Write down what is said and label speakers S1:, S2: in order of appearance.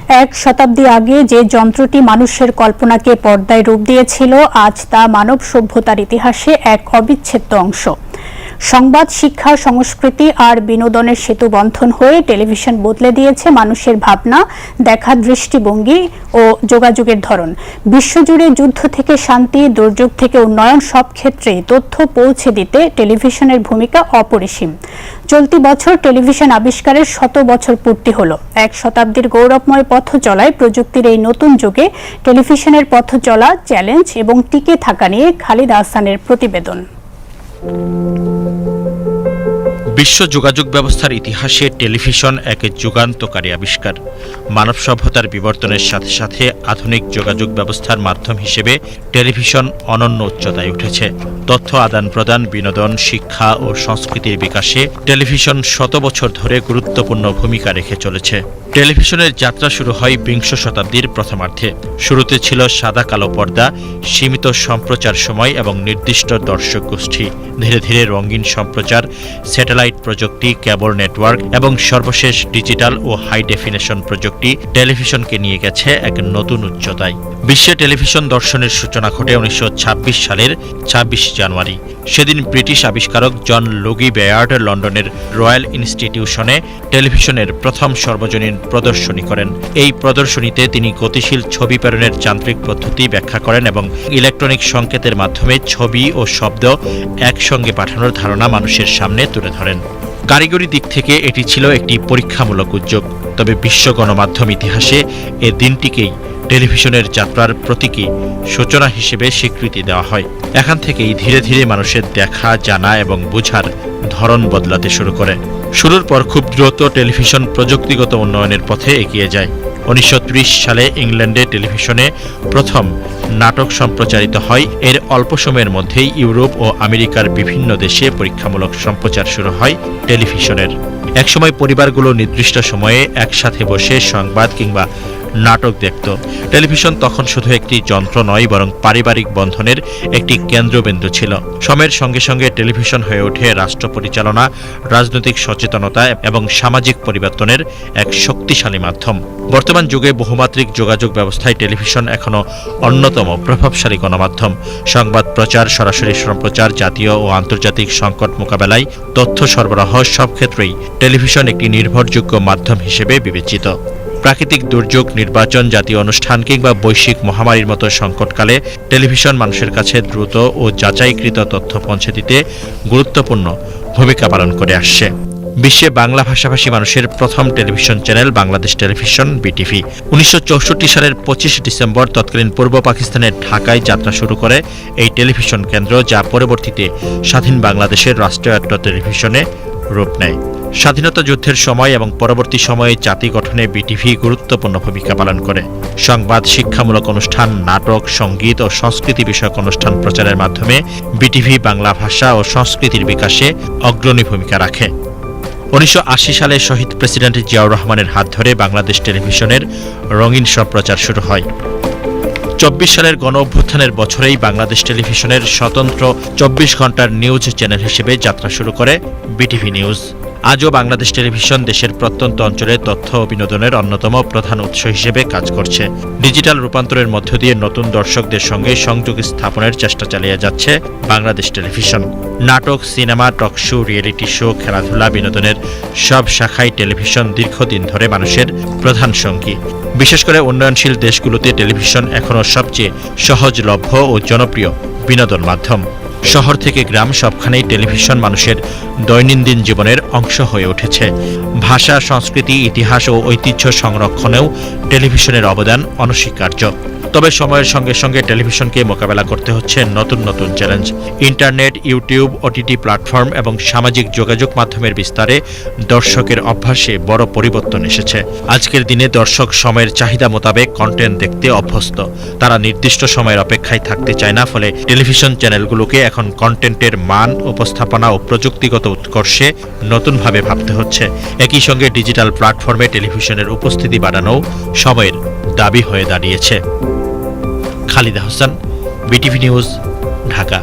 S1: এক শতাব্দী আগে যে যন্ত্রটি মানুষের কল্পনাকে পর্দায় রূপ দিয়েছিল, আজ তা মানব সভ্যতার ইতিহাসে এক অবিচ্ছেদ্য অংশ। সংবাদ, শিক্ষা, সংস্কৃতি আর বিনোদনের সেতু বন্ধন হয়ে টেলিভিশন বদলে দিয়েছে মানুষের ভাবনা, দেখার দৃষ্টিভঙ্গি ও যোগাযোগের ধরন। বিশ্বজুড়ে যুদ্ধ থেকে শান্তি, দুর্যোগ থেকে উন্নয়ন, সব ক্ষেত্রে তথ্য পৌঁছে দিতে টেলিভিশনের ভূমিকা অপরিসীম। চলতি বছর টেলিভিশন আবিষ্কারের 100 বছর পূর্তি হলো। এক শতাব্দীর গৌরবময় পথ চলায় প্রযুক্তির এই নতুন যুগে টেলিভিশনের পথ চলা, চ্যালেঞ্জ এবং টিকে থাকা নিয়ে খালিদ আহসানের প্রতিবেদন।
S2: বিশ্ব যোগাযোগ ব্যবস্থার ইতিহাসে টেলিভিশন এক যুগান্তকারী আবিষ্কার। মানব সভ্যতার বিবর্তনের সাথে সাথে আধুনিক যোগাযোগ ব্যবস্থার মাধ্যম হিসেবে টেলিভিশন অনন্য উচ্চতায় উঠেছে। তথ্য আদান প্রদান, বিনোদন, শিক্ষা ও সংস্কৃতির বিকাশে টেলিভিশন 100 বছর ধরে গুরুত্বপূর্ণ ভূমিকা রেখে চলেছে। টেলিভিশনের যাত্রা শুরু হয় বিংশ শতাব্দীর প্রথমার্ধে। শুরুতে ছিল সাদা কালো পর্দা, সীমিত সম্প্রচার সময় এবং নির্দিষ্ট দর্শক গোষ্ঠী। ধীরে ধীরে রঙিন সম্প্রচার, স্যাটেলাইট প্রযুক্তি, কেবল নেটওয়ার্ক এবং সর্বশেষ ডিজিটাল ও হাই ডেফিনেশন প্রযুক্তি টেলিভিশনকে নিয়ে গেছে এক নতুন উচ্চতায়। বিশ্বে টেলিভিশন দর্শনের সূচনা ঘটে 1926 সালের 26 জানুয়ারি। সেদিন ব্রিটিশ আবিষ্কারক জন লুগি বেয়ার্ড লন্ডনের রয়্যাল ইনস্টিটিউশনে টেলিভিশনের প্রথম সর্বজনীন প্রদর্শনী করেন। এই প্রদর্শনীতে তিনি গতিশীল ছবি প্রেরণের যান্ত্রিক পদ্ধতি ব্যাখ্যা করেন এবং ইলেকট্রনিক সংকেতের মাধ্যমে ছবি ও শব্দ একসঙ্গে পাঠানোর ধারণা মানুষের সামনে তুলে ধরেন। কারিগরি দিক থেকে এটি ছিল একটি পরীক্ষামূলক উদ্যোগ, তবে বিশ্ব গণমাধ্যম ইতিহাসে এ দিনটিকেই টেলিভিশনের যাত্রার প্রতীকী সূচনা হিসেবে স্বীকৃতি দেওয়া হয়। এখান থেকেই ধীরে ধীরে মানুষের দেখা, জানা এবং বোঝার ধরন বদলাতে শুরু করে। শুরুর পর খুব দ্রুত টেলিভিশন প্রযুক্তিগত উন্নয়নের পথে এগিয়ে যায়। 1930 সালে ইংল্যান্ডে টেলিভিশনে প্রথম নাটক সম্প্রচারিত হয়। এর অল্প সময়ের মধ্যেই ইউরোপ ও আমেরিকার বিভিন্ন দেশে পরীক্ষামূলক সম্প্রচার শুরু হয় টেলিভিশনের। একসময় পরিবারগুলো নির্দিষ্ট সময়ে একসাথে বসে সংবাদ কিংবা নাটক দেখত। টেলিভিশন তখন শুধু একটি যন্ত্র নয়, বরং পারিবারিক বন্ধনের একটি কেন্দ্রবিন্দু ছিল। সময়ের সঙ্গে সঙ্গে টেলিভিশন হয়ে ওঠে রাষ্ট্র পরিচালনা, রাজনৈতিক সচেতনতা এবং সামাজিক পরিবর্তনের এক শক্তিশালী মাধ্যম। বর্তমান যুগে বহুমাত্রিক যোগাযোগ ব্যবস্থায় টেলিভিশন এখনও অন্যতম প্রভাবশালী গণমাধ্যম। সংবাদ প্রচার, সরাসরি সম্প্রচার, জাতীয় ও আন্তর্জাতিক সংকট মোকাবেলায় তথ্য সরবরাহ, সব ক্ষেত্রেই টেলিভিশন একটি নির্ভরযোগ্য মাধ্যম হিসেবে বিবেচিত। প্রাকৃতিক দুর্যোগ, নির্বাচন, জাতীয় অনুষ্ঠান কিংবা বৈশ্বিক মহামারীর মতো সংকটকালে টেলিভিশন মানুষের কাছে দ্রুত ও যাচাইকৃত তথ্য পৌঁছে দিতে গুরুত্বপূর্ণ ভূমিকা পালন করে আসছে। বিশ্বে বাংলা ভাষাভাষী মানুষের প্রথম television channel Bangladesh television, BTV. 1964 সালের 25 ডিসেম্বর তৎকালীন পূর্ব পাকিস্তানের ঢাকায় যাত্রা শুরু করে এই টেলিভিশন কেন্দ্র, যা পরবর্তীতে স্বাধীন বাংলাদেশের রাষ্ট্রায়ত্ত টেলিভিশনে রূপ নেয়। স্বাধীনতা যুদ্ধের সময় এবং পরবর্তী সময়ে জাতি গঠনে বিটিভি গুরুত্বপূর্ণ ভূমিকা পালন করে। সংবাদ, শিক্ষামূলক অনুষ্ঠান, নাটক, সঙ্গীত ও সংস্কৃতি বিষয়ক অনুষ্ঠান প্রচারের মাধ্যমে বিটিভি বাংলা ভাষা ও সংস্কৃতির বিকাশে অগ্রণী ভূমিকা রাখে। 1980 সালে শহীদ প্রেসিডেন্ট জিয়াউর রহমানের হাত ধরে বাংলাদেশ টেলিভিশনের রঙিন সম্প্রচার শুরু হয়। 24 সালের গণ অভ্যুত্থানের বছরেই বাংলাদেশ টেলিভিশনের স্বতন্ত্র 24 ঘন্টার নিউজ চ্যানেল হিসেবে যাত্রা শুরু করে বিটিভি নিউজ। আজও বাংলাদেশ টেলিভিশন দেশের প্রত্যন্ত অঞ্চলে তথ্য ও বিনোদনের অন্যতম প্রধান উৎস হিসেবে কাজ করছে। ডিজিটাল রূপান্তরের মধ্য দিয়ে নতুন দর্শকদের সঙ্গে সংযোগ স্থাপনের চেষ্টা চালিয়ে যাচ্ছে বাংলাদেশ টেলিভিশন। নাটক, cinema, talk show, reality show, খেলাধুলা, বিনোদনের সব শাখায় টেলিভিশন দীর্ঘদিন ধরে মানুষের প্রধান সঙ্গী। বিশেষ করে উন্নয়নশীল দেশগুলোতে টেলিভিশন এখনও সবচেয়ে সহজলভ্য ও জনপ্রিয় বিনোদন মাধ্যম। শহর থেকে গ্রাম, সবখানেই টেলিভিশন মানুষের দৈনন্দিন জীবনের অংশ হয়ে উঠেছে। ভাষা, সংস্কৃতি, ইতিহাস ও ঐতিহ্য সংরক্ষণেও টেলিভিশনের অবদান অনস্বীকার্য। তবে সময়ের সঙ্গে সঙ্গে টেলিভিশনকে মোকাবেলা করতে হচ্ছে নতুন নতুন challenge. Internet, YouTube, OTT platform এবং সামাজিক যোগাযোগ মাধ্যমের বিস্তারে দর্শকের অভ্যাসে বড় পরিবর্তন এসেছে। আজকের দিনে দর্শক সময়ের চাহিদা মোতাবেক কন্টেন্ট দেখতে অভ্যস্ত। তারা নির্দিষ্ট সময়ের অপেক্ষায় থাকতে চায় না, ফলে টেলিভিশন চ্যানেলগুলোকে এখন কন্টেন্টের মান, উপস্থাপনা ও প্রযুক্তিগত উৎকর্ষে নতুনভাবে ভাবতে হচ্ছে। একই সঙ্গে ডিজিটাল প্ল্যাটফর্মে টেলিভিশনের উপস্থিতি বাড়ানোও সময়ের দাবি হয়ে দাঁড়িয়েছে। Khalid Ahsan, BTV news, Dhaka.